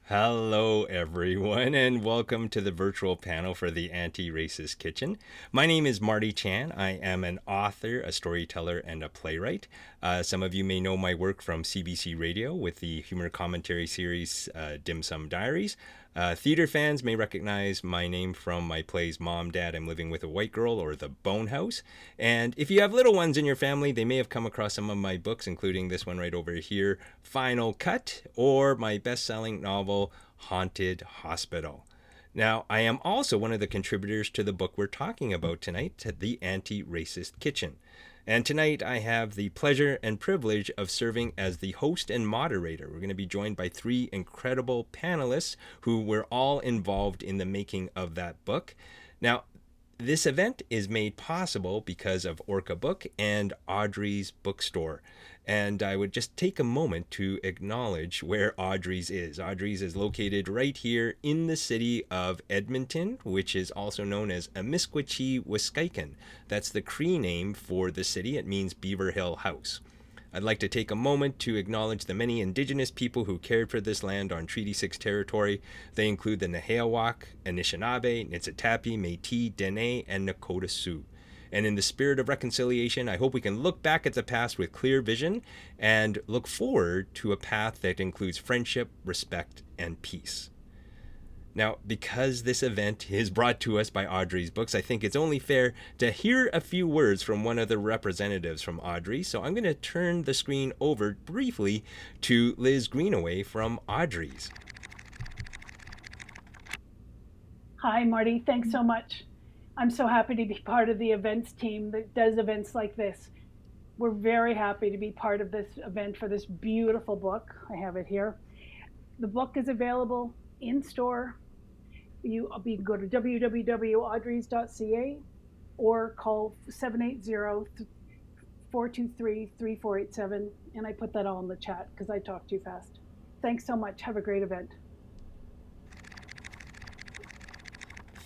Hello, everyone, and welcome to the virtual panel for the Anti-Racist Kitchen. My name is Marty Chan. I am an author, a storyteller, and a playwright. Some of you may know my work from CBC Radio with the humor commentary series Dim Sum Diaries. Theater fans may recognize my name from my plays Mom, Dad, I'm Living with a White Girl, or The Bone House. And if you have little ones in your family, they may have come across some of my books, including this one right over here, Final Cut, or my best-selling novel, Haunted Hospital. Now, I am also one of the contributors to the book we're talking about tonight, The Anti-Racist Kitchen. And tonight I have the pleasure and privilege of serving as the host and moderator. We're going to be joined by three incredible panelists who were all involved in the making of that book. Now, this event is made possible because of Orca Book and Audreys bookstore. And I would just take a moment to acknowledge where Audreys is. Audreys is located right here in the city of Edmonton, which is also known as Amisquachie-Wisconsin. That's the Cree name for the city. It means Beaver Hill House. I'd like to take a moment to acknowledge the many Indigenous people who cared for this land on Treaty 6 territory. They include the Nehiyawak, Anishinaabe, Niitsitapi, Métis, Dene, and Nakota Sioux. And in the spirit of reconciliation, I hope we can look back at the past with clear vision and look forward to a path that includes friendship, respect, and peace. Now, because this event is brought to us by Audrey's Books, I think it's only fair to hear a few words from one of the representatives from Audrey. So I'm going to turn the screen over briefly to Liz Greenaway from Audrey's. Hi, Marty. Thanks so much. I'm so happy to be part of the events team that does events like this. We're very happy to be part of this event for this beautiful book. I have it here. The book is available in store. You can go to www.audreys.ca or call 780-423-3487, and I put that all in the chat because I talk too fast. Thanks so much. Have a great event.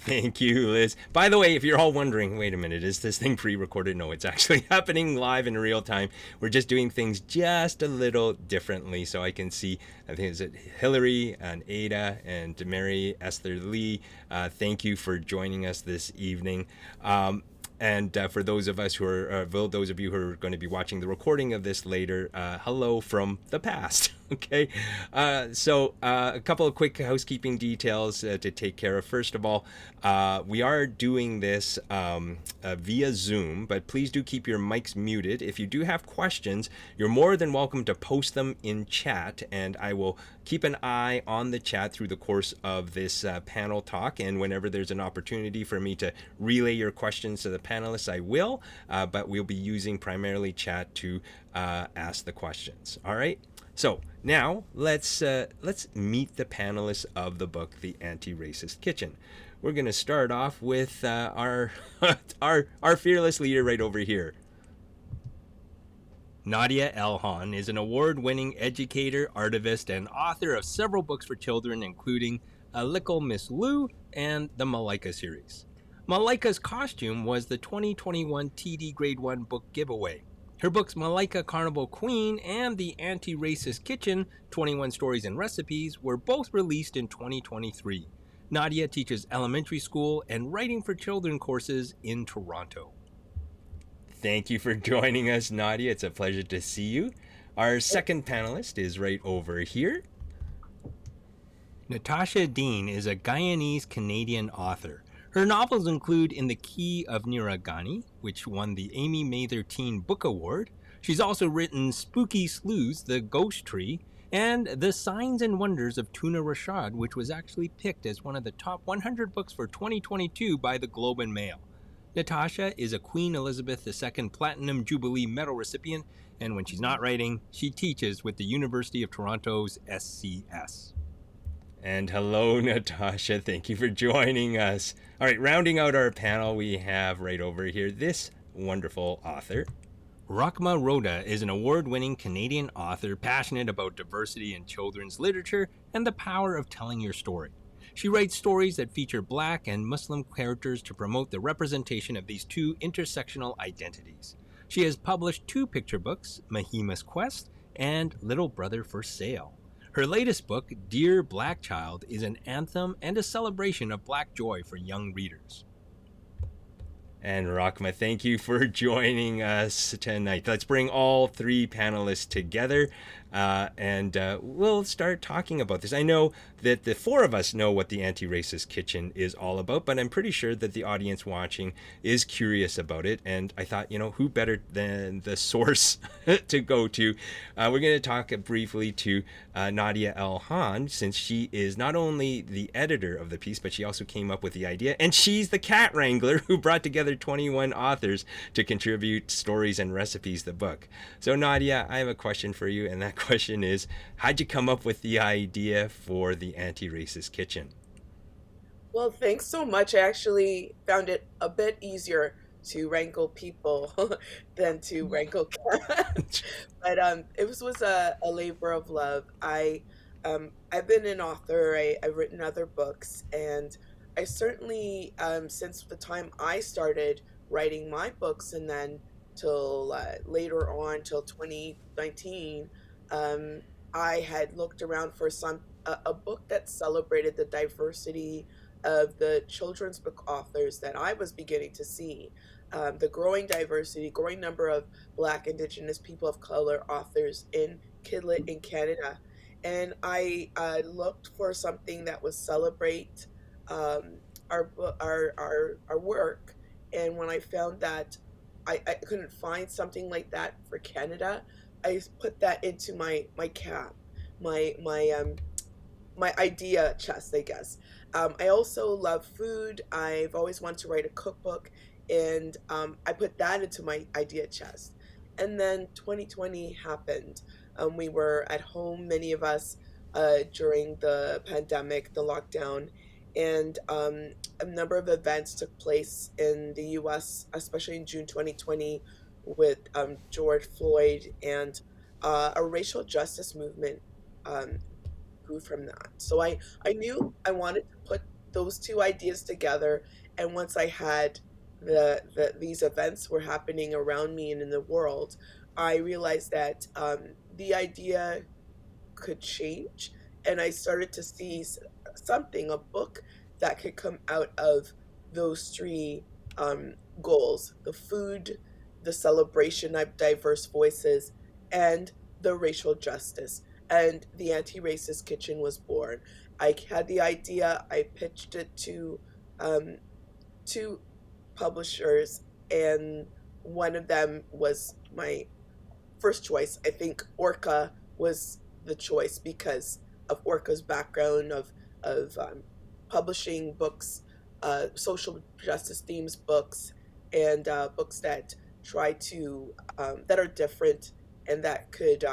Thank you, Liz. By the way, if you're all wondering, wait a minute, is this thing pre-recorded? No, it's actually happening live in real time. We're just doing things just a little differently. So I can see, I think it's Hillary and Ada and Mary Esther Lee. Thank you for joining us this evening. And for those of us who are, those of you who are going to be watching the recording of this later, hello from the past. Okay, so a couple of quick housekeeping details to take care of. First of all, we are doing this via Zoom, but please do keep your mics muted. If you do have questions, you're more than welcome to post them in chat, and I will keep an eye on the chat through the course of this panel talk. And whenever there's an opportunity for me to relay your questions to the panelists, I will, but we'll be using primarily chat to ask the questions. All right. So now let's meet the panelists of the book, The Anti-Racist Kitchen. We're going to start off with our fearless leader right over here. Nadia L. Hohn is an award-winning educator, artivist, and author of several books for children, including A Little Miss Lou and the Malika series. Malika's costume was the 2021 TD Grade 1 book giveaway. Her books Malika Carnival Queen and The Anti-Racist Kitchen, 21 Stories and Recipes, were both released in 2023. Nadia teaches elementary school and writing for children courses in Toronto. Thank you for joining us, Nadia. It's a pleasure to see you. Our second panelist is right over here. Natasha Deen is a Guyanese-Canadian author. Her novels include In the Key of Niragani, which won the Amy Mather Teen Book Award. She's also written Spooky Sloughs, The Ghost Tree, and The Signs and Wonders of Tuna Rashad, which was actually picked as one of the top 100 books for 2022 by the Globe and Mail. Natasha is a Queen Elizabeth II Platinum Jubilee Medal recipient, and when she's not writing, she teaches with the University of Toronto's SCS. And hello, Natasha. Thank you for joining us. All right, rounding out our panel, we have right over here this wonderful author. Rahma Rodaah is an award winning Canadian author passionate about diversity in children's literature and the power of telling your story. She writes stories that feature Black and Muslim characters to promote the representation of these two intersectional identities. She has published two picture books, Mahima's Quest and Little Brother for Sale. Her latest book, Dear Black Child, is an anthem and a celebration of Black joy for young readers. And Rahma, thank you for joining us tonight. Let's bring all three panelists together and we'll start talking about this. I know that the four of us know what the Anti-Racist Kitchen is all about, but I'm pretty sure that the audience watching is curious about it. And I thought, who better than the source to go to? We're going to talk briefly to Nadia L, Hohn, since she is not only the editor of the piece, but she also came up with the idea. And she's the cat wrangler who brought together 21 authors to contribute stories and recipes to the book. So Nadia, I have a question for you, and that question is, how'd you come up with the idea for the Anti-Racist Kitchen? Well, thanks so much. I actually found it a bit easier to wrangle people than to wrangle cats. But it was a labor of love. I've been an author. I've written other books, and I certainly since the time I started writing my books, and then till later on till 2019, um, I had looked around for a book that celebrated the diversity of the children's book authors that I was beginning to see. The growing diversity, growing number of Black, Indigenous, people of color authors in Kidlit in Canada. And I looked for something that would celebrate our work. And when I found that I couldn't find something like that for Canada, I put that into my cap, my my idea chest, I guess. I also love food. I've always wanted to write a cookbook, and I put that into my idea chest. And then 2020 happened. We were at home, many of us, during the pandemic, the lockdown, and a number of events took place in the US, especially in June 2020, with George Floyd and a racial justice movement um, grew from that. So I knew I wanted to put those two ideas together, and once I had these events were happening around me and in the world, I realized that the idea could change, and I started to see something, a book that could come out of those three goals: the food, the celebration of diverse voices, and the racial justice. And the Anti-Racist Kitchen was born. I had the idea, I pitched it to um, two publishers, and one of them was my first choice. I think Orca was the choice because of Orca's background of publishing books, social justice themes books, and books that try to that are different and that could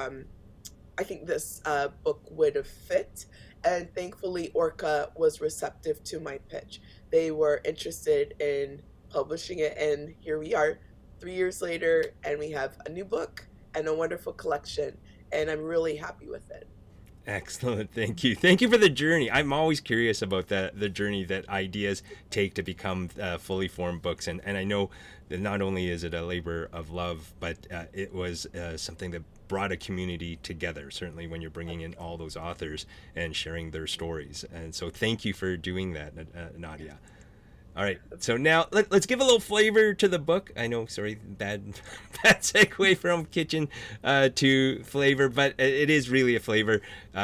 I think this book would have fit. And thankfully, Orca was receptive to my pitch. They were interested in publishing it, and here we are 3 years later, and we have a new book and a wonderful collection, and I'm really happy with it. Excellent. Thank you. Thank you for the journey. I'm always curious about the journey that ideas take to become fully formed books. And I know that not only is it a labor of love, but it was something that brought a community together, certainly when you're bringing in all those authors and sharing their stories. And so thank you for doing that, Nadia. All right, so now us give a little flavor to the book. I know, sorry, bad bad segue from kitchen to flavor, but it is really a flavor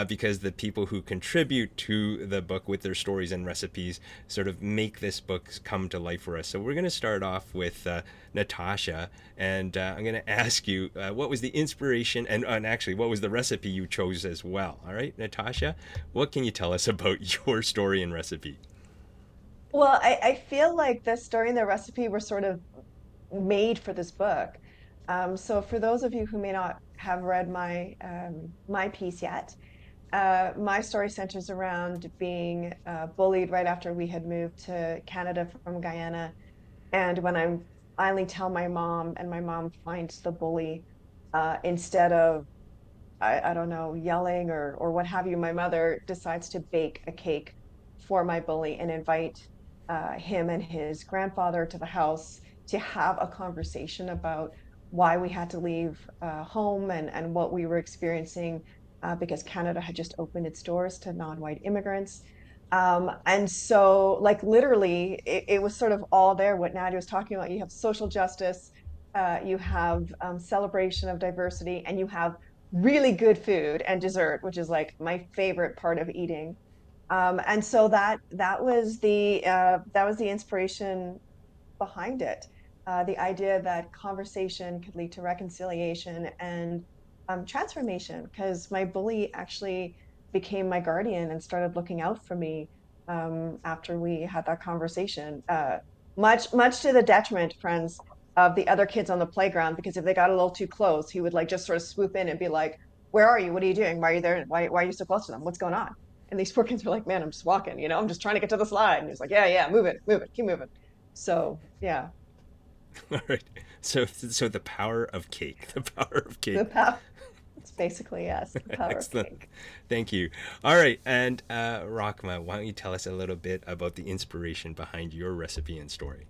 because the people who contribute to the book with their stories and recipes sort of make this book come to life for us. So we're going to start off with Natasha, and I'm going to ask you what was the inspiration and actually what was the recipe you chose as well. All right, Natasha, what can you tell us about your story and recipe? Well, I feel like the story and the recipe were sort of made for this book. So for those of you who may not have read my piece yet, My story centers around being bullied right after we had moved to Canada from Guyana. And when I finally tell my mom, and my mom finds the bully, instead of I don't know, yelling or what have you, my mother decides to bake a cake for my bully and invite him and his grandfather to the house to have a conversation about why we had to leave home and what we were experiencing because Canada had just opened its doors to non-white immigrants. And so, like, literally, it was sort of all there, what Nadia was talking about. You have social justice, you have celebration of diversity, and you have really good food and dessert, which is like my favorite part of eating. And so that was the inspiration behind it. The idea that conversation could lead to reconciliation and transformation, because my bully actually became my guardian and started looking out for me after we had that conversation. Much to the detriment, friends, of the other kids on the playground, because if they got a little too close, he would like just sort of swoop in and be like, "Where are you? What are you doing? Why are you there? Why are you so close to them? What's going on?" And these poor kids were like, "Man, I'm just walking, I'm just trying to get to the slide." And he's like, "Yeah, move it, keep moving." So yeah, All right. So the power of cake, the power of the cake. power. It's basically yes, the power of Excellent. cake. Thank you. All right. And Rahma, why don't you tell us a little bit about the inspiration behind your recipe and story?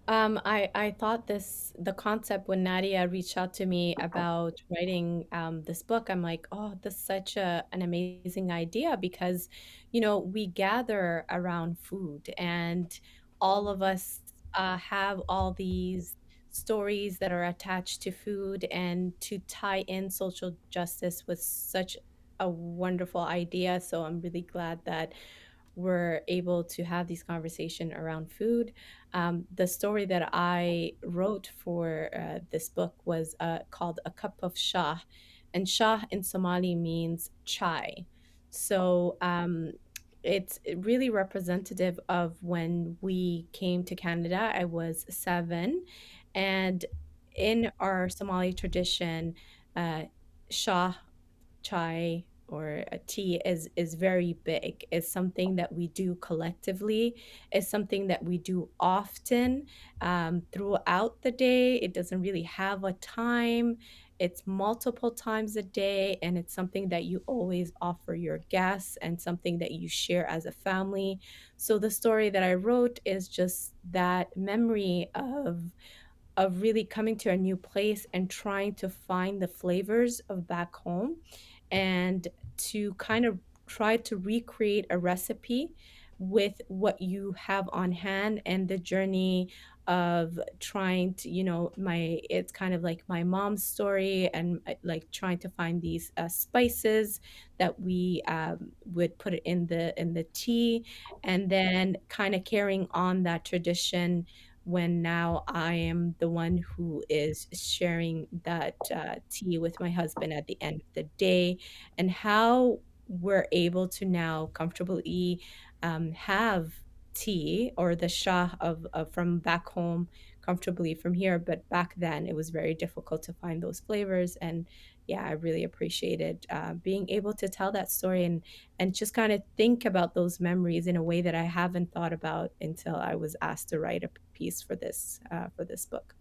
I thought the concept when Nadia reached out to me about writing this book, I'm like, oh, this is such an amazing idea because, we gather around food and all of us have all these stories that are attached to food, and to tie in social justice was such a wonderful idea. So I'm really glad that we're able to have these conversation around food. The story that I wrote for this book was called A Cup of Shah, and Shah in Somali means chai. So it's really representative of when we came to Canada. I was 7, and in our Somali tradition, uh, Shah chai or a tea is very big. It's something that we do collectively. It's something that we do often throughout the day. It doesn't really have a time. It's multiple times a day, and it's something that you always offer your guests and something that you share as a family. So the story that I wrote is just that memory of really coming to a new place and trying to find the flavors of back home, and to kind of try to recreate a recipe with what you have on hand, and the journey of trying to, it's kind of like my mom's story, and like trying to find these spices that we would put in the tea, and then kind of carrying on that tradition when now I am the one who is sharing that tea with my husband at the end of the day, and how we're able to now comfortably have tea or the shah of from back home comfortably from here. But back then it was very difficult to find those flavors. And yeah, I really appreciated being able to tell that story, and just kind of think about those memories in a way that I haven't thought about until I was asked to write a piece for this book.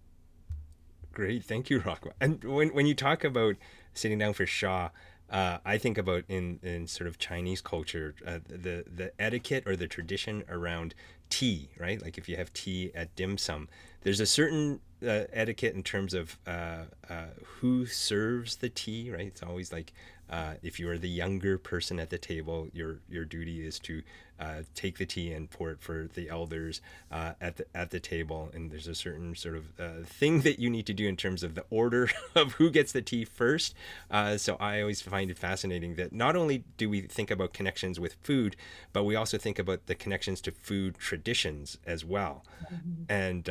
Great, thank you, Rocco. And when you talk about sitting down for Shaw, I think about in sort of Chinese culture, the etiquette or the tradition around tea, right? Like if you have tea at dim sum, there's a certain etiquette in terms of who serves the tea, right? It's always like if you are the younger person at the table, your duty is to take the tea and pour it for the elders at the table. And there's a certain sort of thing that you need to do in terms of the order of who gets the tea first. So I always find it fascinating that not only do we think about connections with food, but we also think about the connections to food traditions as well. Mhm. And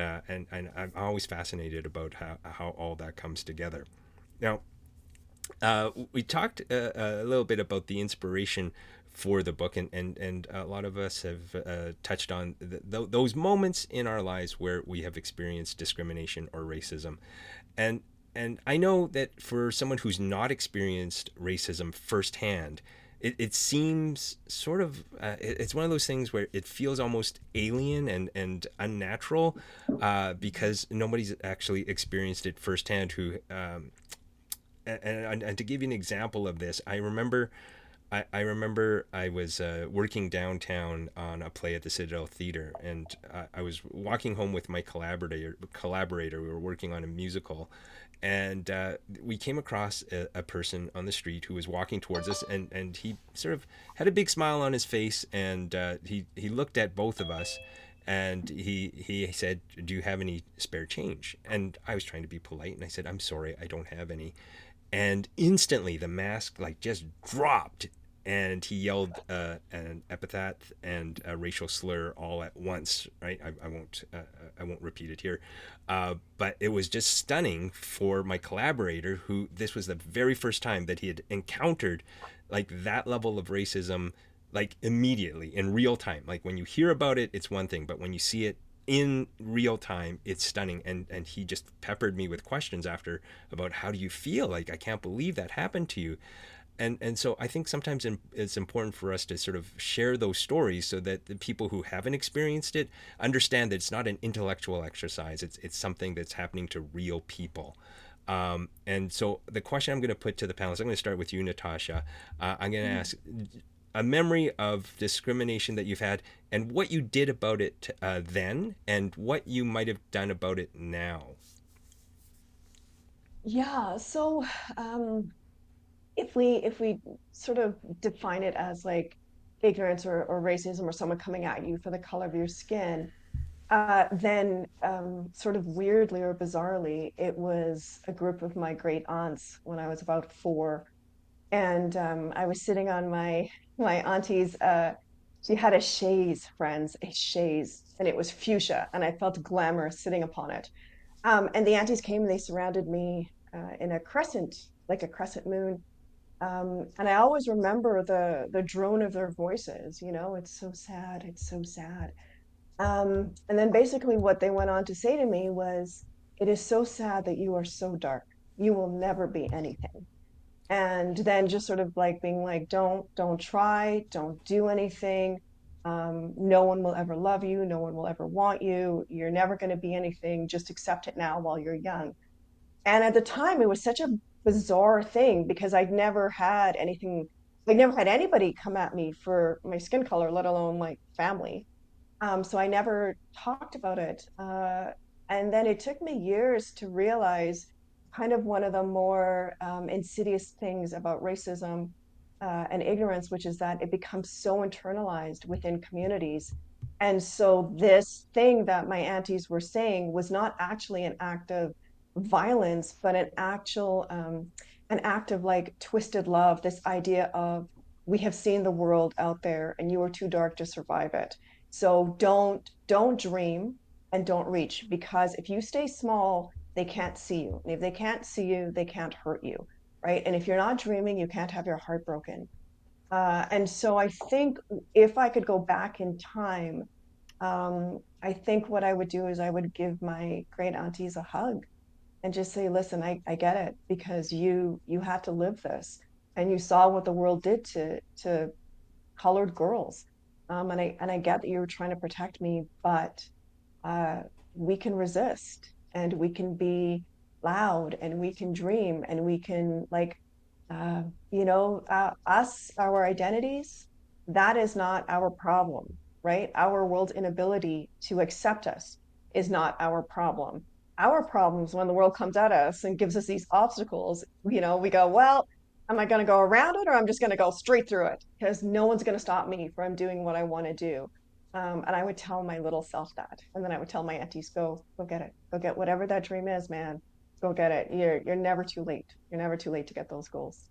I'm always fascinated about how all that comes together. Now, we talked a little bit about the inspiration for the book, and a lot of us have touched on those moments in our lives where we have experienced discrimination or racism. And and I know that for someone who's not experienced racism firsthand, it seems sort of it's one of those things where it feels almost alien and unnatural, because nobody's actually experienced it firsthand. Who and to give you an example of this, I remember I was working downtown on a play at the Citadel Theater, and I was walking home with my collaborator. We were working on a musical, and we came across a person on the street who was walking towards us, and he sort of had a big smile on his face, and he looked at both of us, and he said, "Do you have any spare change?" And I was trying to be polite, and I said, "I'm sorry, I don't have any." And instantly the mask like just dropped, and he yelled an epithet and a racial slur all at once. Right? I won't repeat it here, but it was just stunning for my collaborator, who this was the very first time that he had encountered like that level of racism, like immediately in real time. Like when you hear about it, it's one thing, but when you see it in real time, it's stunning. And he just peppered me with questions after about, how do you feel? Like, I can't believe that happened to you. And so I think sometimes it's important for us to sort of share those stories, so that the people who haven't experienced it understand that it's not an intellectual exercise. It's something that's happening to real people. And so the question I'm going to put to the panelists, I'm going to start with you, Natasha. I'm going to ask a memory of discrimination that you've had, and what you did about it then, and what you might have done about it now. Yeah, so if we sort of define it as like ignorance or racism or someone coming at you for the color of your skin, then sort of weirdly or bizarrely, it was a group of my great aunts when I was about 4, and I was sitting on my auntie's. She had a chaise, friends, a chaise, and it was fuchsia, and I felt glamorous sitting upon it. And the aunties came and they surrounded me in a crescent, like a crescent moon. And I always remember the drone of their voices. It's so sad, it's so sad. And then basically what they went on to say to me was, "It is so sad that you are so dark. You will never be anything." And then just sort of like being like, don't try, don't do anything. No one will ever love you. No one will ever want you. You're never going to be anything. Just accept it now while you're young. And at the time, it was such a bizarre thing because I'd never had anybody come at me for my skin color, let alone like family. So I never talked about it. And then it took me years to realize kind of one of the more insidious things about racism and ignorance, which is that it becomes so internalized within communities. And so this thing that my aunties were saying was not actually an act of violence, but an act of like twisted love, this idea of, we have seen the world out there and you are too dark to survive it. So don't dream and don't reach, because if you stay small, they can't see you. And if they can't see you, they can't hurt you, right? And if you're not dreaming, you can't have your heart broken. And so I think if I could go back in time, I think what I would do is I would give my great aunties a hug and just say, "Listen, I get it, because you had to live this, and you saw what the world did to colored girls. And I get that you were trying to protect me, but uh, we can resist, and we can be loud, and we can dream, and we can like, uh, our identities, that is not our problem, right? Our world's inability to accept us is not our problem. Our problem is when the world comes at us and gives us these obstacles, we go, well, am I going to go around it, or I'm just going to go straight through it? Because no one's going to stop me from doing what I want to do. And I would tell my little self that. And then I would tell my aunties, go get it. Go get whatever that dream is, man. Go get it. You're never too late. You're never too late to get those goals.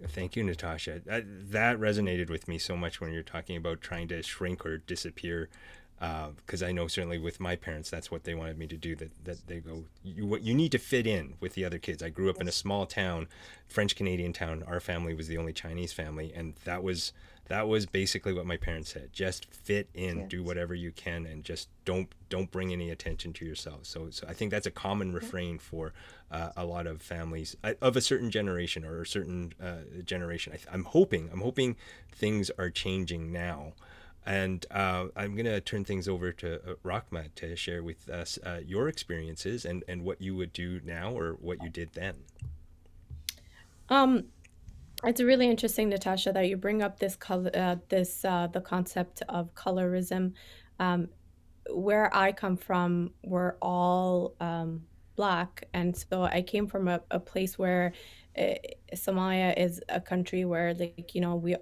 Thank you, Natasha. That resonated with me so much when you're talking about trying to shrink or disappear. because I know certainly with my parents, that's what they wanted me to do. That they go, you need to fit in with the other kids. I grew up in a Yes. small town, French Canadian town. Our family was the only Chinese family, and that was basically what my parents said. Just fit in, do Yes. whatever you can, and just don't bring any attention to yourself. So I think that's a common Yep. refrain for a lot of families of a certain generation or a certain generation. I'm hoping things are changing now. And I'm going to turn things over to Rahma to share with us your experiences and what you would do now or what you did then. Um, it's really interesting, Natasha, that you bring up this color, the concept of colorism. Um, where I come from, we're all Black, and so I came from a place where uh, Somalia is a country where, like, we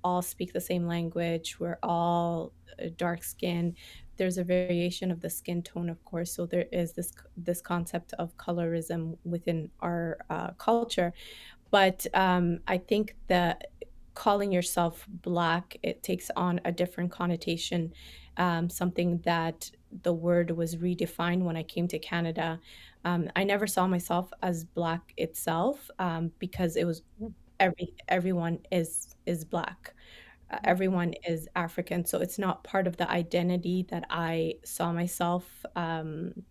all speak the same language. We're all dark skin. There's a variation of the skin tone, of course. So there is this concept of colorism within our culture. But I think that calling yourself Black, it takes on a different connotation, something that the word was redefined when I came to Canada. I never saw myself as Black itself, because it was everyone is Black. Everyone is African, so it's not part of the identity that I saw myself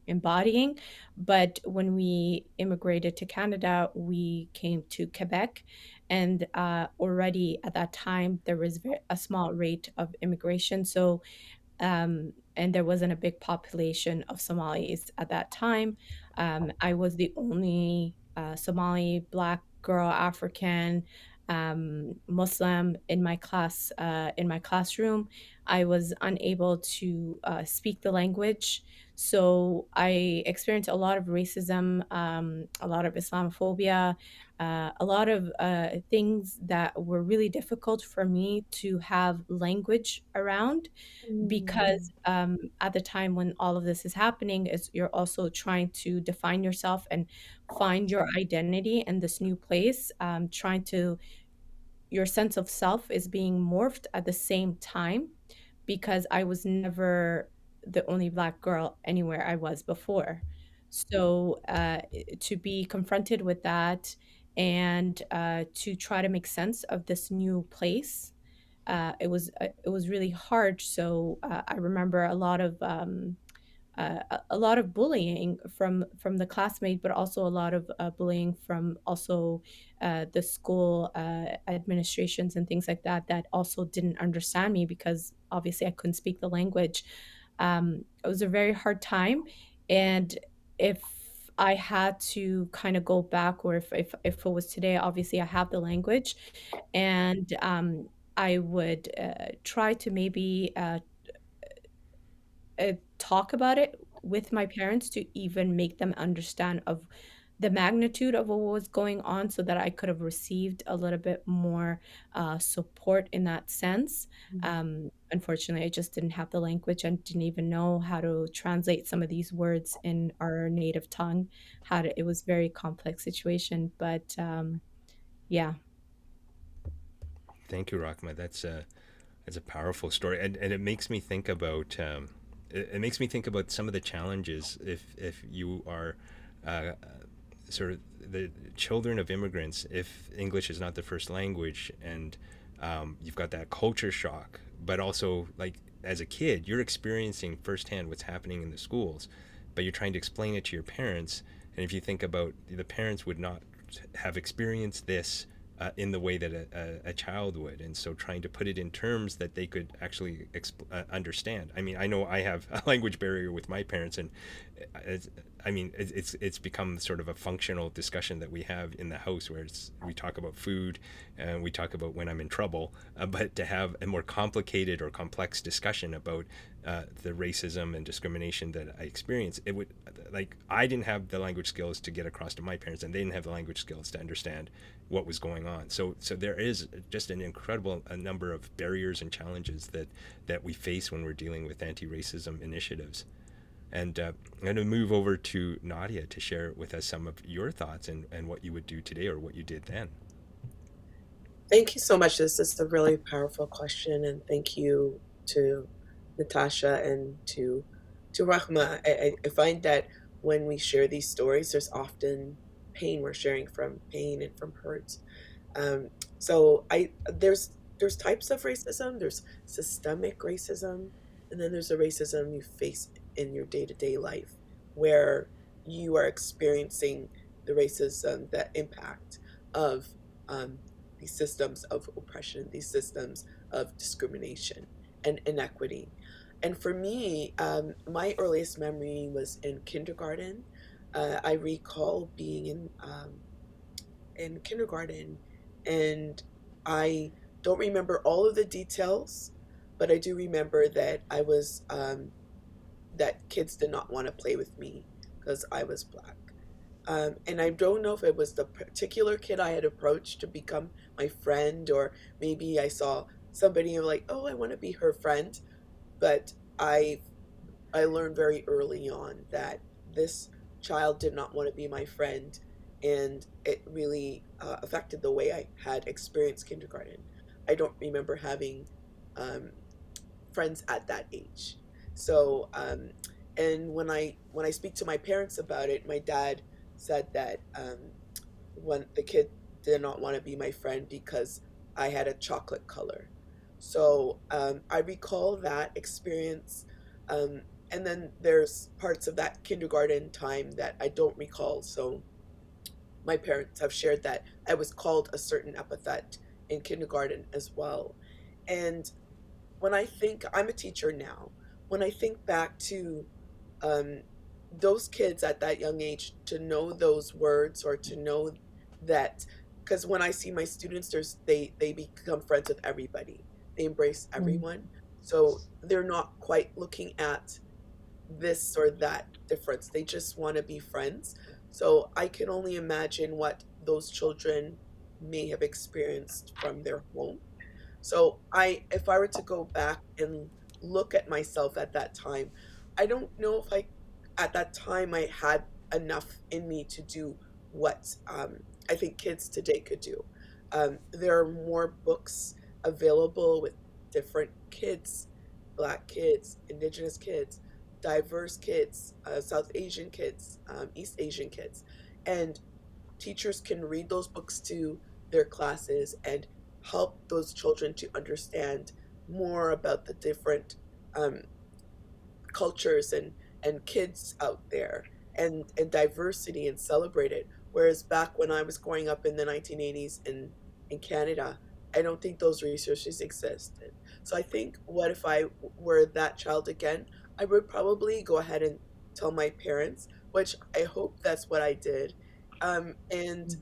embodying. But when we immigrated to Canada, we came to Quebec, and already at that time there was a small rate of immigration. So and there wasn't a big population of Somalis at that time. I was the only Somali Black girl, African, Muslim in my class, in my classroom. I was unable to speak the language, so I experienced a lot of racism, a lot of Islamophobia, a lot of things that were really difficult for me to have language around, because at the time when all of this is happening is you're also trying to define yourself and find your identity in this new place, trying to your sense of self is being morphed at the same time, because I was never the only Black girl anywhere I was before. So to be confronted with that, and to try to make sense of this new place, it was really hard. So I remember a lot of bullying from the classmate, but also a lot of bullying from also the school administrations and things like that, that also didn't understand me because obviously I couldn't speak the language. It was a very hard time, and if I had to kind of go back, or if it was today, obviously I have the language, and I would try to maybe talk about it with my parents to even make them understand of the magnitude of what was going on, so that I could have received a little bit more support in that sense. Unfortunately, I just didn't have the language and didn't even know how to translate some of these words in our native tongue. It was very complex situation, but yeah. Thank you, Rahma. That's a powerful story, and it makes me think about it makes me think about some of the challenges if you are sort of the children of immigrants, if English is not the first language, and you've got that culture shock, but also, like, as a kid, you're experiencing firsthand what's happening in the schools, but you're trying to explain it to your parents. And if you think about the parents would not have experienced this in the way that a child would, and so trying to put it in terms that they could actually understand. I mean, I know I have a language barrier with my parents, and it's, I mean, it's become sort of a functional discussion that we have in the house, where we talk about food and we talk about when I'm in trouble, but to have a more complicated or complex discussion about the racism and discrimination that I experience, it would, like, I didn't have the language skills to get across to my parents, and they didn't have the language skills to understand what was going on. So there is just an incredible number of barriers and challenges that we face when we're dealing with anti-racism initiatives. And I'm going to move over to Nadia to share with us some of your thoughts and what you would do today or what you did then. Thank you so much. This is a really powerful question, and thank you to Natasha and to Rahma. I find that when we share these stories, there's often pain. We're sharing from pain and from hurt. Um, so there's types of racism. There's systemic racism, and then there's the racism you face in your day to day life, where you are experiencing the racism that impact of um, these systems of oppression, these systems of discrimination and inequity. And for me, my earliest memory was in kindergarten. I recall being in kindergarten, and I don't remember all of the details, but I do remember that I was that kids did not want to play with me because I was black. And I don't know if it was the particular kid I had approached to become my friend, or maybe I saw somebody and like, oh, I want to be her friend. But I learned very early on that this child did not want to be my friend, and it really affected the way I had experienced kindergarten. I don't remember having um, friends at that age. So, and when I speak to my parents about it, my dad said that when the kid did not want to be my friend because I had a chocolate color. So I recall that experience. Um, and then there's parts of that kindergarten time that I don't recall. So my parents have shared that I was called a certain epithet in kindergarten as well. And when I think, I'm a teacher now, when I think back to um, those kids at that young age, to know those words or to know that, because when I see my students, they become friends with everybody, they embrace Mm. everyone, so they're not quite looking at this or that difference, they just want to be friends. So I can only imagine what those children may have experienced from their home. So if I were to go back and look at myself at that time, I don't know if at that time, I had enough in me to do what I think kids today could do. There are more books available with different kids, Black kids, Indigenous kids, diverse kids, South Asian kids, East Asian kids, and teachers can read those books to their classes and help those children to understand more about the different um, cultures and kids out there, and diversity, and celebrate it. Whereas back when I was growing up in the 1980s in Canada, I don't think those resources existed. So I think, what if I were that child again? I would probably go ahead and tell my parents, which I hope that's what I did. And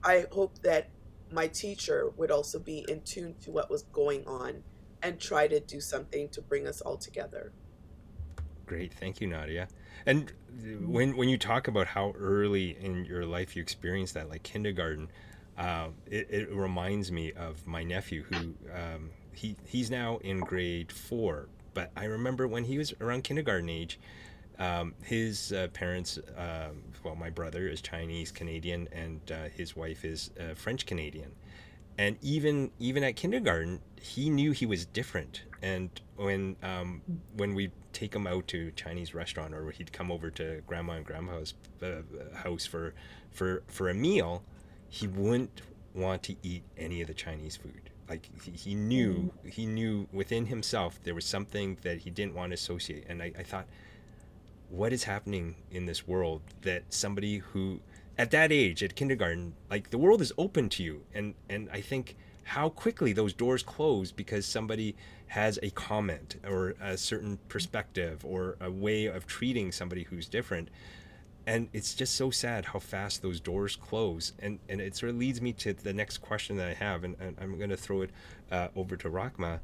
I hope that my teacher would also be in tune to what was going on and try to do something to bring us all together. Great, thank you, Nadia. And when you talk about how early in your life you experienced that, like kindergarten, it reminds me of my nephew who he's now in grade 4. But I remember when he was around kindergarten age, his parents, well, my brother is Chinese Canadian, and his wife is French Canadian. And even at kindergarten, he knew he was different. And when we take him out to Chinese restaurant, or he'd come over to grandma and grandpa's house for a meal, he wouldn't want to eat any of the Chinese food. Like he knew within himself there was something that he didn't want to associate. And I thought, what is happening in this world that somebody who at that age at kindergarten, like, the world is open to you, and I think how quickly those doors close because somebody has a comment or a certain perspective or a way of treating somebody who's different. And it's just so sad how fast those doors close. And it sort of leads me to the next question that I have, and I'm going to throw it over to Rakma.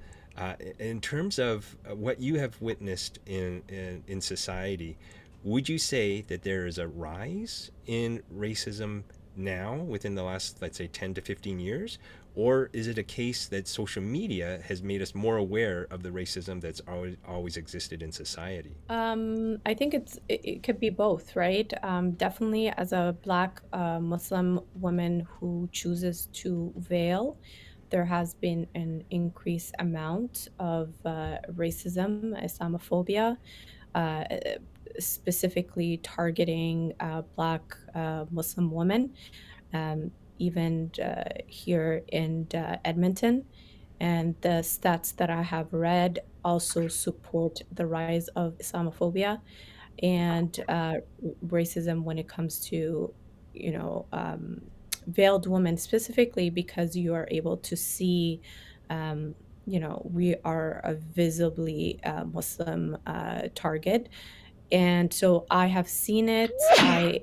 In terms of what you have witnessed in society, would you say that there is a rise in racism now within the last, let's say, 10 to 15 years? Or is it a case that social media has made us more aware of the racism that's always existed in society? I think it could be both, right? Definitely, as a Black Muslim woman who chooses to veil, there has been an increased amount of racism, Islamophobia, uh, specifically targeting Black Muslim women, even here in Edmonton. And the stats that I have read also support the rise of Islamophobia and racism when it comes to, you know, veiled women specifically, because you are able to see, um, we are a visibly Muslim target. And so I have seen it, I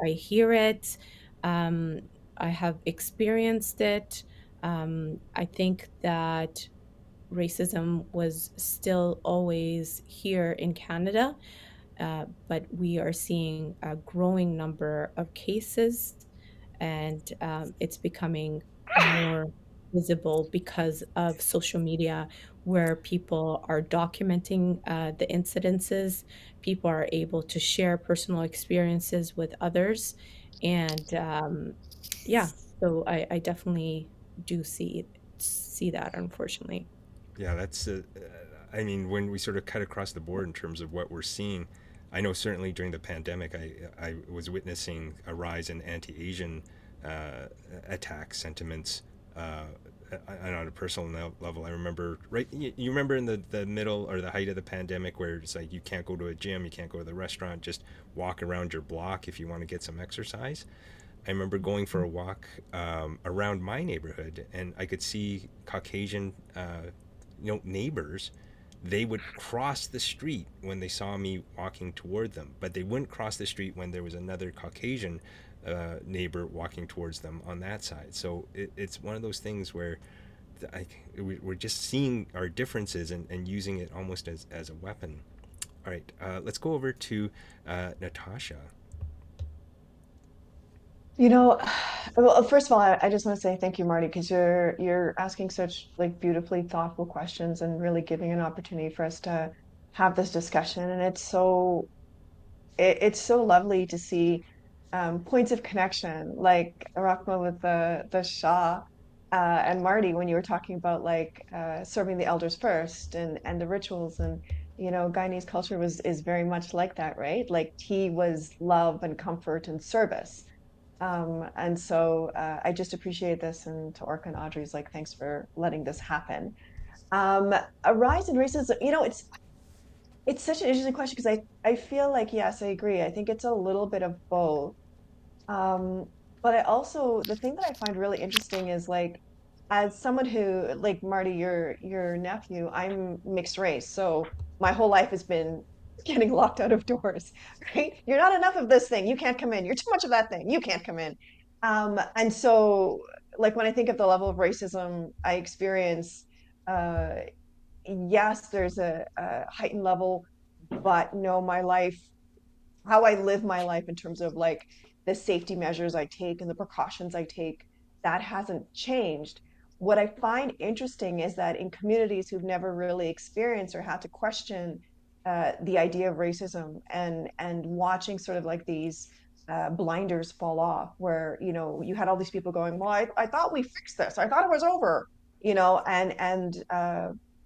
hear it, um, I have experienced it. I think that racism was still always here in Canada, but we are seeing a growing number of cases, and it's becoming more visible because of social media, where people are documenting the incidences. People are able to share personal experiences with others, and yeah, so I definitely do see that, unfortunately. Yeah, that's. I mean, when we sort of cut across the board in terms of what we're seeing, I know certainly during the pandemic, I was witnessing a rise in anti-Asian attack sentiments. And on a personal level, I remember, right? You remember in the middle or the height of the pandemic, where it's like you can't go to a gym, you can't go to the restaurant, just walk around your block if you want to get some exercise. I remember going for a walk around my neighborhood, and I could see Caucasian, neighbors. They would cross the street when they saw me walking toward them, but they wouldn't cross the street when there was another Caucasian neighbor walking towards them on that side. So it's one of those things where we're just seeing our differences and using it almost as a weapon. All right, let's go over to Natasha. You know, well, first of all, I just want to say thank you, Marty, because you're asking such like beautifully thoughtful questions and really giving an opportunity for us to have this discussion. And it's so lovely to see points of connection, like Rahma with the Shah, and Marty when you were talking about like serving the elders first and the rituals. And Guyanese culture was is very much like that, right? Like tea was love and comfort and service. And so I just appreciate this, and to Orca and Audrey's, like, thanks for letting this happen. Um, a rise in racism, it's such an interesting question because I feel like, yes, I agree. I think it's a little bit of both. Um, but I also, the thing that I find really interesting is like, as someone who, like Marty, your nephew, I'm mixed race, so my whole life has been getting locked out of doors, right? You're not enough of this thing, you can't come in. You're too much of that thing, you can't come in. And so, like when I think of the level of racism I experience, uh, yes, there's a heightened level, but no, my life, how I live my life in terms of like the safety measures I take and the precautions I take, that hasn't changed. What I find interesting is that in communities who've never really experienced or had to question the idea of racism, and watching sort of like these blinders fall off, where you had all these people going, well, I thought we fixed this, I thought it was over, and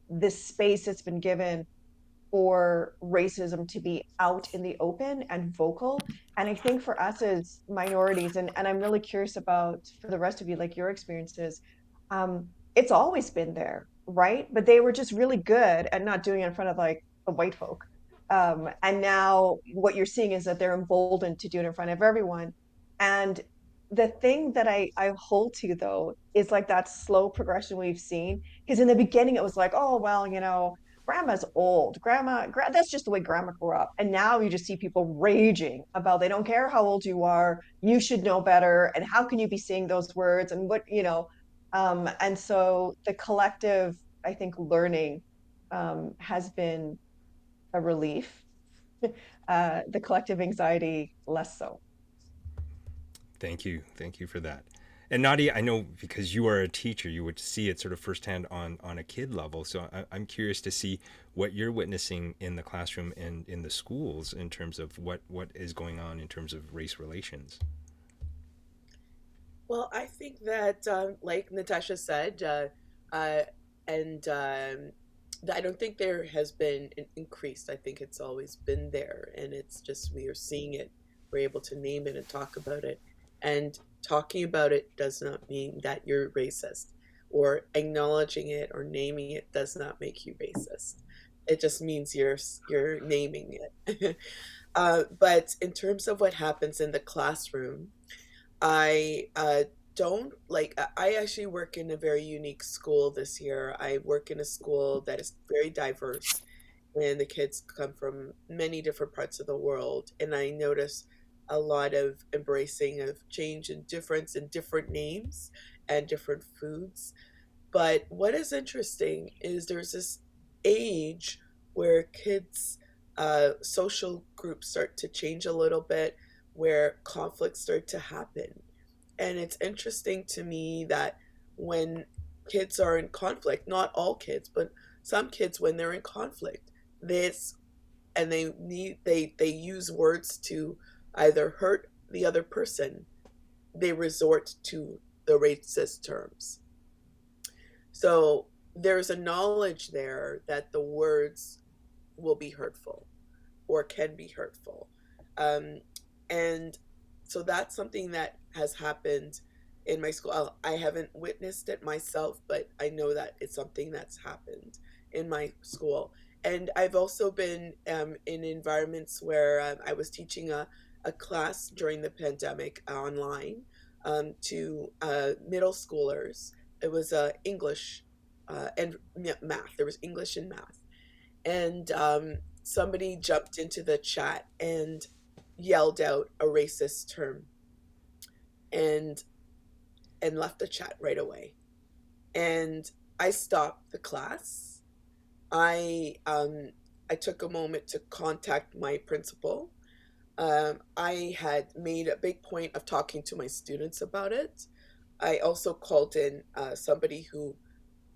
this space that's been given for racism to be out in the open and vocal. And I think for us as minorities, and I'm really curious about for the rest of you, like your experiences, it's always been there, right? But they were just really good at not doing it in front of like the white folk. And now what you're seeing is that they're emboldened to do it in front of everyone. And the thing that I hold to though is like that slow progression we've seen. Because in the beginning it was like, oh well, grandma's old. That's just the way grandma grew up. And now you just see people raging about they don't care how old you are, you should know better. And how can you be saying those words? And and so the collective, I think, learning has been a relief. The collective anxiety, less so. Thank you for that. And Nadia, I know because you are a teacher, you would see it sort of firsthand on a kid level. So I'm curious to see what you're witnessing in the classroom and in the schools in terms of what is going on in terms of race relations. Well, I think that, like Natasha said, and I don't think there has been an increased. I think it's always been there, and it's just we are seeing it. We're able to name it and talk about it. And talking about it does not mean that you're racist, or acknowledging it or naming it does not make you racist. It just means you're naming it. But in terms of what happens in the classroom, I don't like, I actually work in a very unique school this year. I work in a school that is very diverse, and the kids come from many different parts of the world. And I notice a lot of embracing of change and difference in different names and different foods. But what is interesting is there's this age where kids' social groups start to change a little bit, where conflicts start to happen. And it's interesting to me that when kids are in conflict, not all kids, but some kids, when they're in conflict, this and they use words to either hurt the other person, they resort to the racist terms. So there's a knowledge there that the words will be hurtful or can be hurtful. Um, and so that's something that has happened in my school. I haven't witnessed it myself, but I know that it's something that's happened in my school. And I've also been in environments where I was teaching a class during the pandemic online to middle schoolers. It was English and math. There was English and math. And somebody jumped into the chat and yelled out a racist term and left the chat right away. And I stopped the class. I took a moment to contact my principal. I had made a big point of talking to my students about it. I also called in somebody who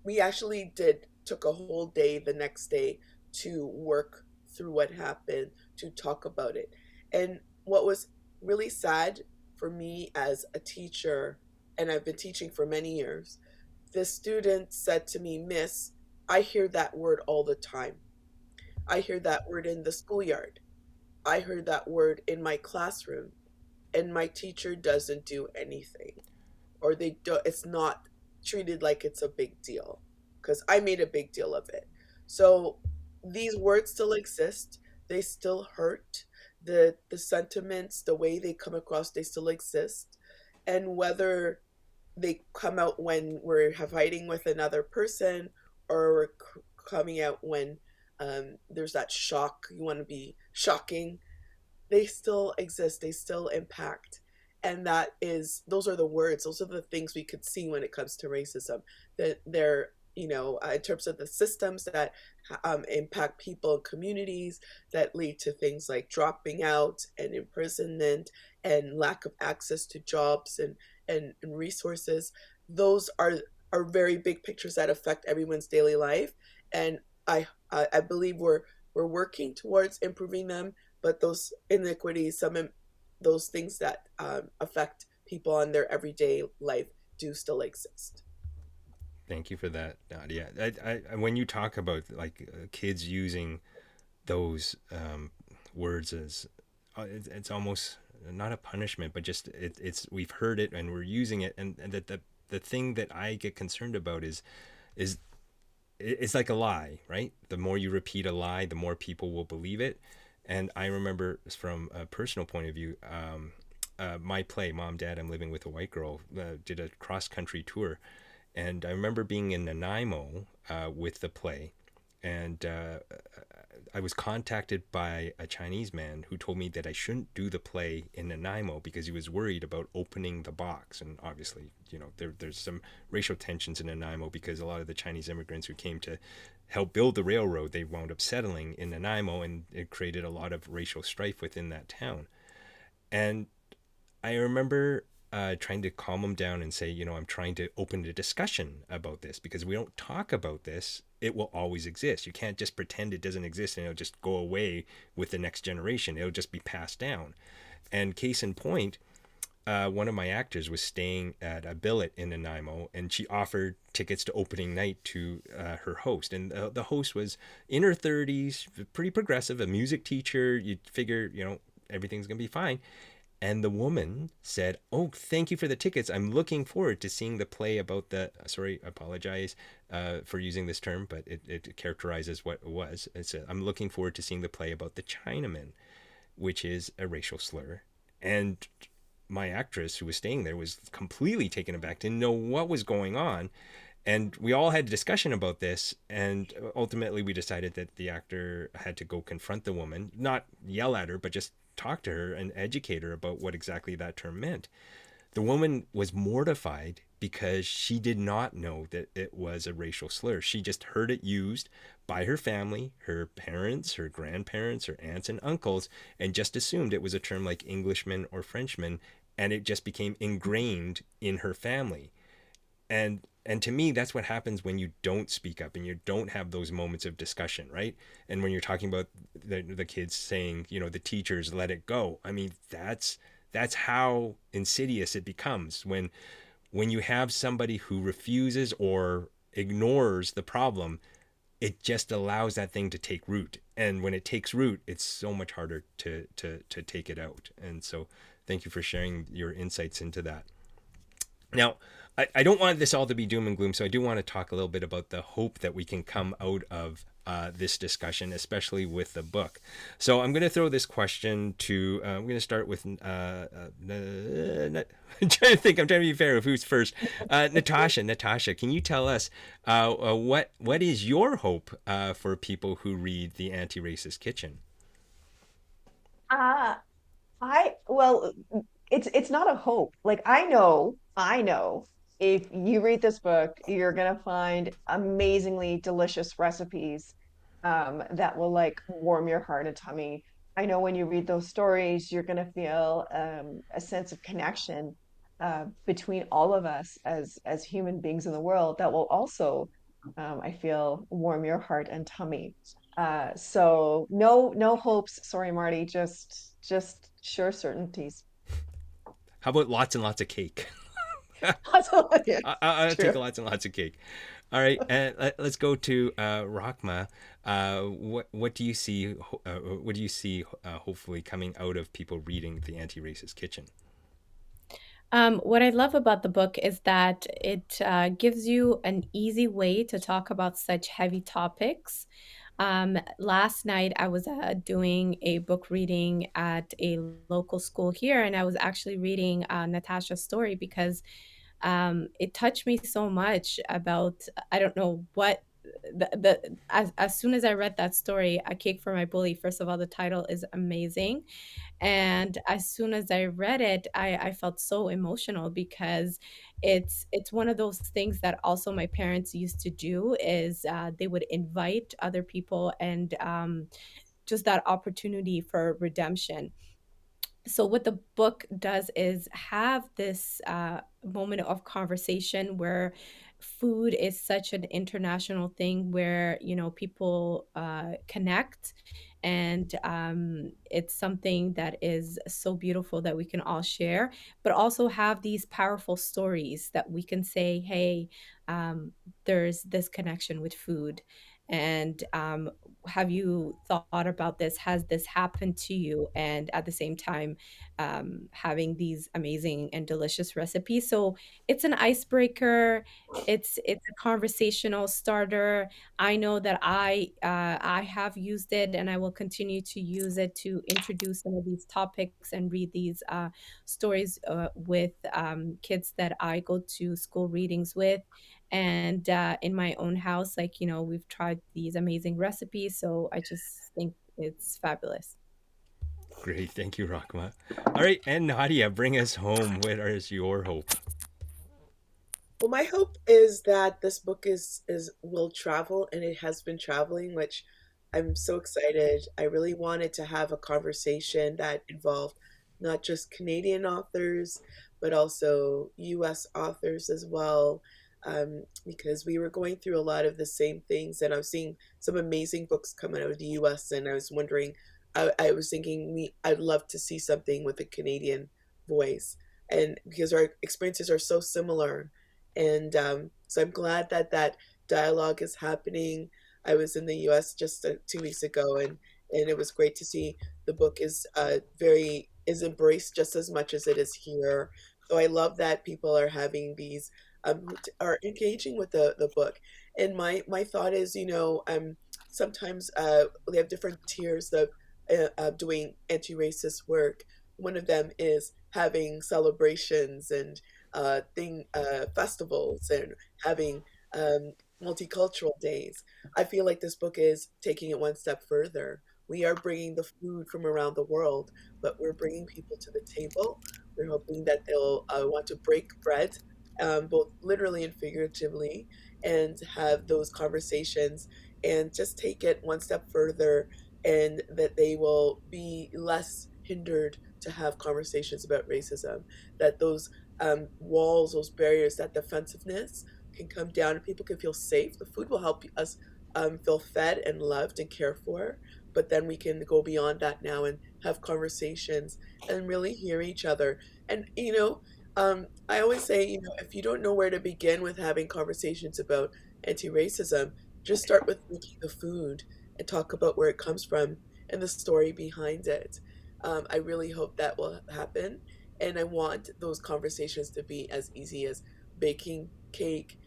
we actually did took a whole day the next day to work through what happened, to talk about it. And what was really sad for me as a teacher, and I've been teaching for many years, the student said to me, Miss, I hear that word all the time. I hear that word in the schoolyard. I heard that word in my classroom, and my teacher doesn't do anything, or they do, it's not treated like it's a big deal because I made a big deal of it. So these words still exist. They still hurt. The sentiments, the way they come across, they still exist. And whether they come out when we're fighting with another person, or we're coming out when there's that shock, you want to be shocking, they still exist, they still impact. And that is, those are the words, those are the things we could see when it comes to racism, that they're, in terms of the systems that impact people and communities, that lead to things like dropping out and imprisonment and lack of access to jobs and resources. Those are very big pictures that affect everyone's daily life. And I believe we're working towards improving them, but those iniquities, those things that affect people on their everyday life do still exist. Thank you for that, Nadia. When you talk about like kids using those words as it's almost not a punishment, but just it's we've heard it and we're using it, and that the thing that I get concerned about is it's like a lie, right? The more you repeat a lie, the more people will believe it. And I remember from a personal point of view, my play, Mom, Dad, I'm Living with a White Girl, did a cross country tour. And I remember being in Nanaimo with the play. And I was contacted by a Chinese man who told me that I shouldn't do the play in Nanaimo because he was worried about opening the box. And obviously, there's some racial tensions in Nanaimo because a lot of the Chinese immigrants who came to help build the railroad, they wound up settling in Nanaimo, and it created a lot of racial strife within that town. And I remember trying to calm him down and say, I'm trying to open a discussion about this because we don't talk about this, it will always exist. You can't just pretend it doesn't exist and it'll just go away with the next generation. It'll just be passed down. And case in point, one of my actors was staying at a billet in Nanaimo, and she offered tickets to opening night to her host. And the host was in her 30s, pretty progressive, a music teacher. You'd figure, everything's going to be fine. And the woman said, "Oh, thank you for the tickets. I'm looking forward to seeing the play about the." Sorry, I apologize for using this term, but it characterizes what it was. It said, "I'm looking forward to seeing the play about the Chinaman," which is a racial slur. And my actress who was staying there was completely taken aback, didn't know what was going on. And we all had a discussion about this, and ultimately we decided that the actor had to go confront the woman, not yell at her, but just talk to her and educate her about what exactly that term meant. The woman was mortified because she did not know that it was a racial slur. She just heard it used by her family, her parents, her grandparents, her aunts and uncles, and just assumed it was a term like Englishman or Frenchman, and it just became ingrained in her family. And to me, that's what happens when you don't speak up and you don't have those moments of discussion, right? And when you're talking about the kids saying, the teachers let it go. I mean, that's how insidious it becomes when you have somebody who refuses or ignores the problem. It just allows that thing to take root, and when it takes root, it's so much harder to take it out. And so thank you for sharing your insights into that. Now, I don't want this all to be doom and gloom, so I do want to talk a little bit about the hope that we can come out of this discussion, especially with the book. So I'm going to throw this question to, I'm going to start with, I'm trying to think, I'm trying to be fair with who's first. Natasha, can you tell us what is your hope for people who read The Anti-Racist Kitchen? Uh, well, it's not a hope. Like I know if you read this book, you're gonna find amazingly delicious recipes that will like warm your heart and tummy. I know when you read those stories, you're gonna feel a sense of connection between all of us as human beings in the world that will also, I feel, warm your heart and tummy. So no hopes. Sorry, Marty. Just sure certainties. How about lots and lots of cake? Yeah, I'll take true. lots and lots of cake. All right, and let's go to Rahma. What do you see? What do you see? Hopefully, coming out of people reading The Anti-Racist Kitchen. What I love about the book is that it gives you an easy way to talk about such heavy topics. Last night, I was doing a book reading at a local school here, and I was actually reading Natasha's story because it touched me so much about, I don't know what. As soon as I read that story, A Cake for My Bully, first of all, the title is amazing. And as soon as I read it, I felt so emotional because it's one of those things that also my parents used to do is they would invite other people and just that opportunity for redemption. So what the book does is have this moment of conversation where food is such an international thing where people connect, and it's something that is so beautiful that we can all share, but also have these powerful stories that we can say, hey, um, there's this connection with food. And have you thought about this? Has this happened to you? And at the same time, having these amazing and delicious recipes. So it's an icebreaker. It's a conversational starter. I know that I have used it, and I will continue to use it to introduce some of these topics and read these stories with kids that I go to school readings with. And in my own house, like, we've tried these amazing recipes. So I just think it's fabulous. Great, thank you, Rahma. All right, and Nadia, bring us home. What is your hope? Well, my hope is that this book is will travel, and it has been traveling, which I'm so excited. I really wanted to have a conversation that involved not just Canadian authors, but also US authors as well, because we were going through a lot of the same things, and I was seeing some amazing books coming out of the US, and I was wondering, I was thinking I'd love to see something with a Canadian voice. and because our experiences are so similar. And so I'm glad that that dialogue is happening. I was in the US just 2 weeks ago, and it was great to see the book is embraced just as much as it is here. So I love that people are having these are engaging with the book. And my thought is, sometimes they have different tiers of doing anti-racist work. One of them is having celebrations and festivals and having multicultural days. I feel like this book is taking it one step further. We are bringing the food from around the world, but we're bringing people to the table. We're hoping that they'll want to break bread, both literally and figuratively, and have those conversations and just take it one step further, and that they will be less hindered to have conversations about racism, that those walls, those barriers, that defensiveness can come down and people can feel safe. The food will help us feel fed and loved and cared for, but then we can go beyond that now and have conversations and really hear each other. And, I always say, if you don't know where to begin with having conversations about anti racism, just start with making the food and talk about where it comes from and the story behind it. I really hope that will happen. And I want those conversations to be as easy as baking cake,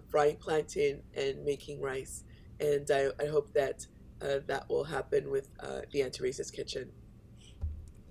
frying plantain, and making rice. And I hope that that will happen with the Anti-Racist Kitchen.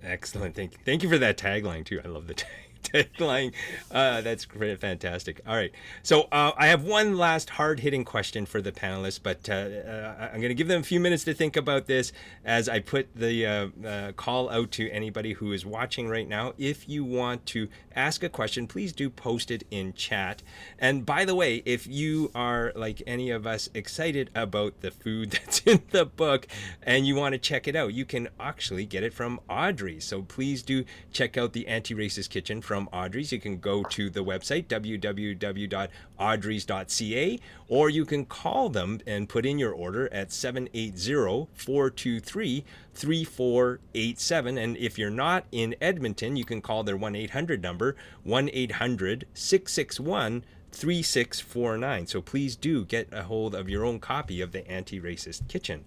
Excellent. Thank you for that tagline too. I love the tagline. That's great, fantastic. All right. So I have one last hard-hitting question for the panelists, but I'm going to give them a few minutes to think about this as I put the call out to anybody who is watching right now. If you want to ask a question, please do post it in chat. And by the way, if you are like any of us excited about the food that's in the book and you want to check it out, you can actually get it from Audreys. So please do check out the Anti-Racist Kitchen from Audreys. You can go to the website www.audreys.ca, or you can call them and put in your order at 780-423-3487. And if you're not in Edmonton, you can call their 1-800 number, 1-800-661-3649. So please do get a hold of your own copy of the Anti-Racist Kitchen.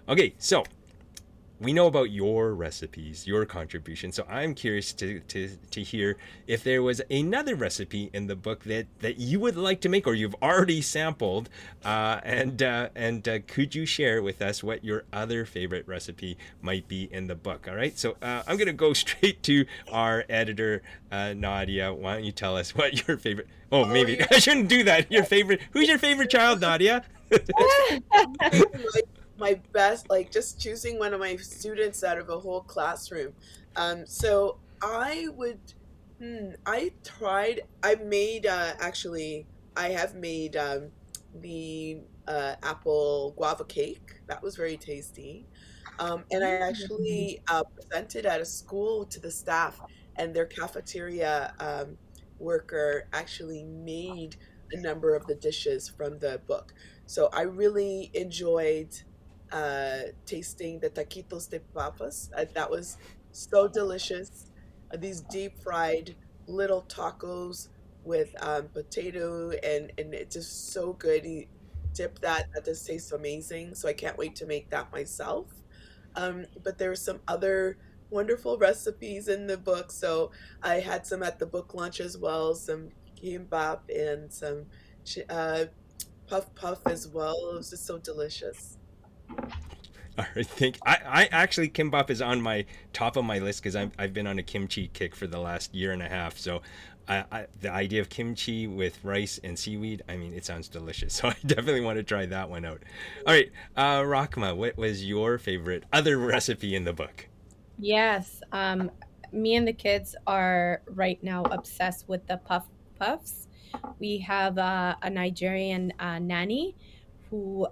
Okay, so we know about your recipes, your contribution. So I'm curious to hear if there was another recipe in the book that you would like to make or you've already sampled, and could you share with us what your other favorite recipe might be in the book? All right. So I'm gonna go straight to our editor, Nadia. Why don't you tell us what your favorite? Oh, maybe I shouldn't do that. Your favorite? Who's your favorite child, Nadia? My best, like just choosing one of my students out of a whole classroom. So I would, I made, actually, I have made the apple guava cake. That was very tasty. And I actually presented at a school to the staff, and their cafeteria worker actually made a number of the dishes from the book. So I really enjoyed tasting the taquitos de papas. That was so delicious. These deep fried little tacos with potato, and it's just so good. You dip that, that just tastes amazing. So I can't wait to make that myself. But there are some other wonderful recipes in the book. So I had some at the book launch as well, some kimbap and some puff puff as well. It was just so delicious. All right, I actually kimbap is on my top of my list because I've been on a kimchi kick for the last year and a half. So the idea of kimchi with rice and seaweed, I mean, it sounds delicious. So I definitely want to try that one out. All right, Rahma, what was your favorite other recipe in the book? Yes, me and the kids are right now obsessed with the puff puffs. We have a Nigerian nanny who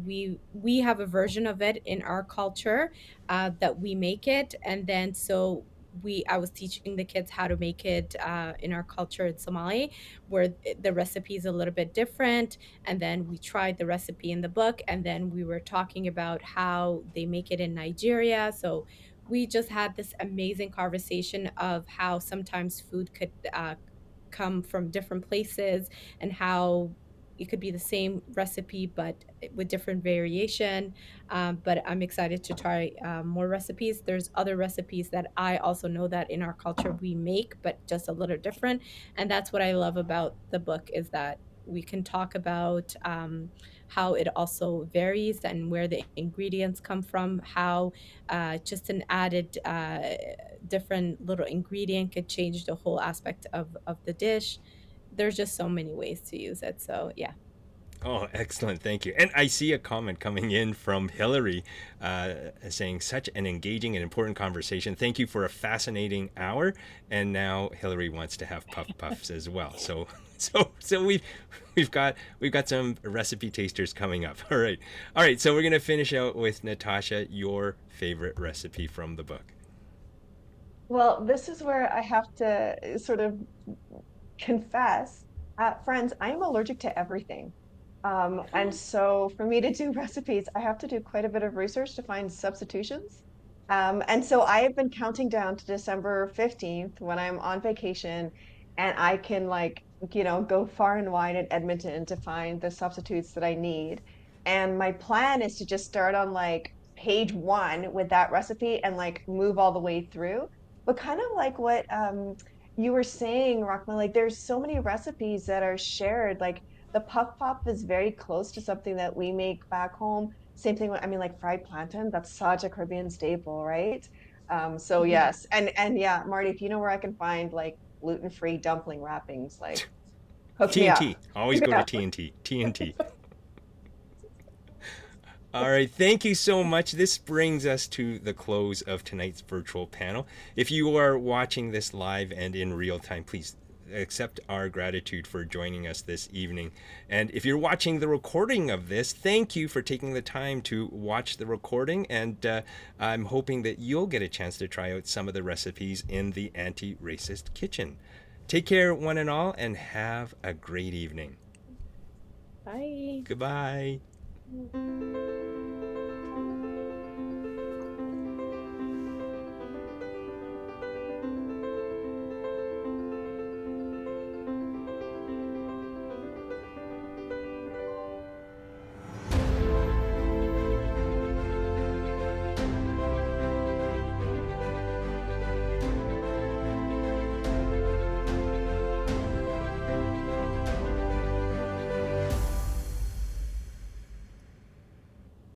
we have a version of it in our culture that we make it, and then so we I was teaching the kids how to make it in our culture in Somali, where the recipe is a little bit different. And then we tried the recipe in the book, and then we were talking about how they make it in Nigeria. So we just had this amazing conversation of how sometimes food could come from different places, and how it could be the same recipe but with different variation. But I'm excited to try more recipes. There's other recipes that I also know that in our culture we make, but just a little different. And that's what I love about the book, is that we can talk about how it also varies and where the ingredients come from, how just an added different little ingredient could change the whole aspect of the dish. There's just so many ways to use it. So yeah. Oh, excellent. Thank you. And I see a comment coming in from Hillary saying, such an engaging and important conversation. Thank you for a fascinating hour. And now Hillary wants to have puff puffs as well. So we've got some recipe tasters coming up. All right. All right. So we're going to finish out with Natasha, your favorite recipe from the book. Well, this is where I have to sort of confess, friends, I am allergic to everything. And so for me to do recipes, I have to do quite a bit of research to find substitutions. And so I have been counting down to December 15th when I'm on vacation, and I can, like, go far and wide in Edmonton to find the substitutes that I need. And my plan is to just start on like page one with that recipe and like move all the way through. But kind of like what you were saying, Rahma, like there's so many recipes that are shared. Like the puff pop is very close to something that we make back home. Same thing with, I mean, like fried plantain, that's such a Caribbean staple, right? So yes, and yeah, Marty, if you know where I can find like gluten-free dumpling wrappings, like hook me up. TNT. Always Hook go me to up. TNT. TNT. All right, thank you so much. This brings us to the close of tonight's virtual panel. If you are watching this live and in real time, please accept our gratitude for joining us this evening. And if you're watching the recording of this, thank you for taking the time to watch the recording. And I'm hoping that you'll get a chance to try out some of the recipes in the Anti-Racist Kitchen. Take care, one and all, and have a great evening. Bye. Goodbye.